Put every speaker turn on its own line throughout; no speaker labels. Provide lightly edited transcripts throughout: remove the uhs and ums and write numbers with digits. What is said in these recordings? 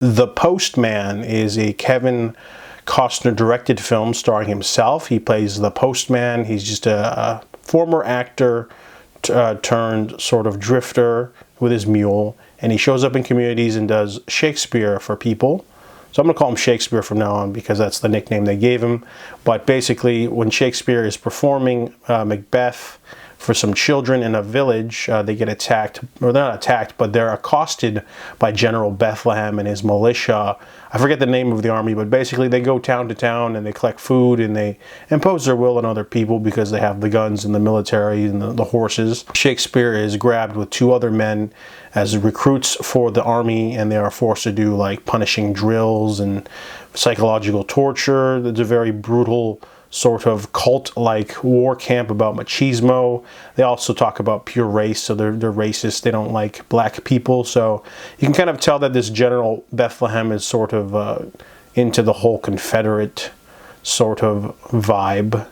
The Postman is a Kevin Costner directed film starring himself. He plays the postman. He's just a former actor turned sort of drifter with his mule, and he shows up in communities and does Shakespeare for people. So I'm going to call him Shakespeare from now on because that's the nickname they gave him. But basically, when Shakespeare is performing Macbeth for some children in a village, they get attacked, or they're not attacked, but they're accosted by General Bethlehem and his militia. I forget the name of the army, but basically they go town to town and they collect food and they impose their will on other people because they have the guns and the military and the horses. Shakespeare is grabbed with two other men as recruits for the army, and they are forced to do like punishing drills and psychological torture. It's a very brutal sort of cult-like war camp about machismo. They also talk about pure race, so they're racist. They don't like black people. So you can kind of tell that this General Bethlehem is sort of into the whole Confederate sort of vibe.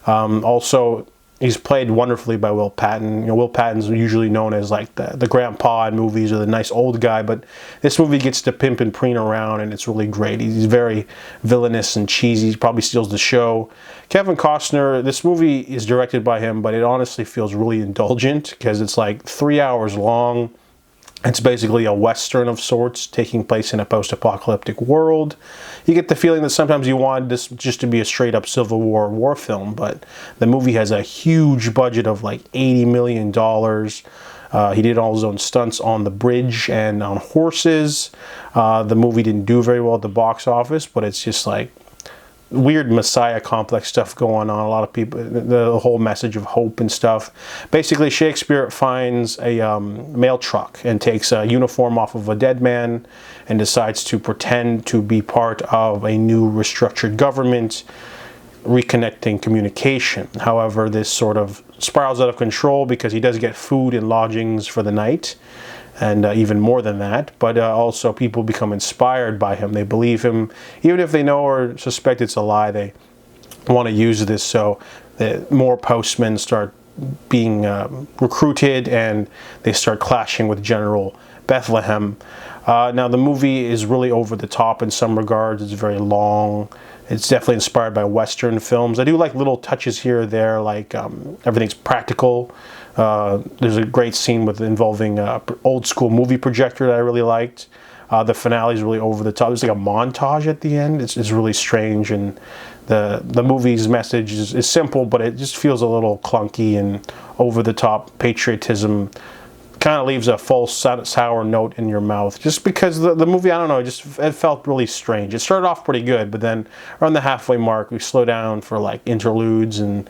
Also, he's played wonderfully by Will Patton. You know, Will Patton's usually known as like the grandpa in movies or the nice old guy, but this movie gets to pimp and preen around, and it's really great. He's very villainous and cheesy. He probably steals the show. Kevin Costner, this movie is directed by him, but it honestly feels really indulgent because it's like 3 hours long. It's basically a Western of sorts taking place in a post-apocalyptic world. You get the feeling that sometimes you want this just to be a straight-up Civil War film, but the movie has a huge budget of like $80 million. He did all his own stunts on the bridge and on horses. The movie didn't do very well at the box office, but it's just like weird Messiah complex stuff going on. A lot of people, the whole message of hope and stuff. Basically, Shakespeare finds a mail truck and takes a uniform off of a dead man and decides to pretend to be part of a new restructured government, reconnecting communication. However, this sort of spirals out of control because he does get food and lodgings for the night, and even more than that, but also people become inspired by him. They believe him, even if they know or suspect it's a lie. They want to use this, so more postmen start being recruited, and they start clashing with General Bethlehem. Now, the movie is really over the top in some regards. It's very long. It's definitely inspired by Western films. I do like little touches here or there, like everything's practical. There's a great scene involving old school movie projector that I really liked. The finale is really over the top. There's like a montage at the end. It's really strange, and the movie's message is simple, but it just feels a little clunky and over the top. Patriotism kind of leaves a false sour note in your mouth, just because the movie, I don't know, it felt really strange. It started off pretty good, but then around the halfway mark, we slow down for like interludes and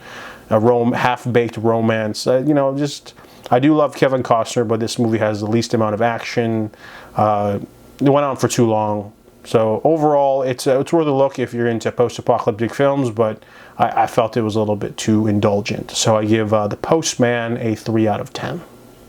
a half-baked romance. You know, just, I do love Kevin Costner, but this movie has the least amount of action. It went on for too long. So overall, it's worth a look if you're into post-apocalyptic films, but I felt it was a little bit too indulgent. So I give The Postman a 3 out of 10.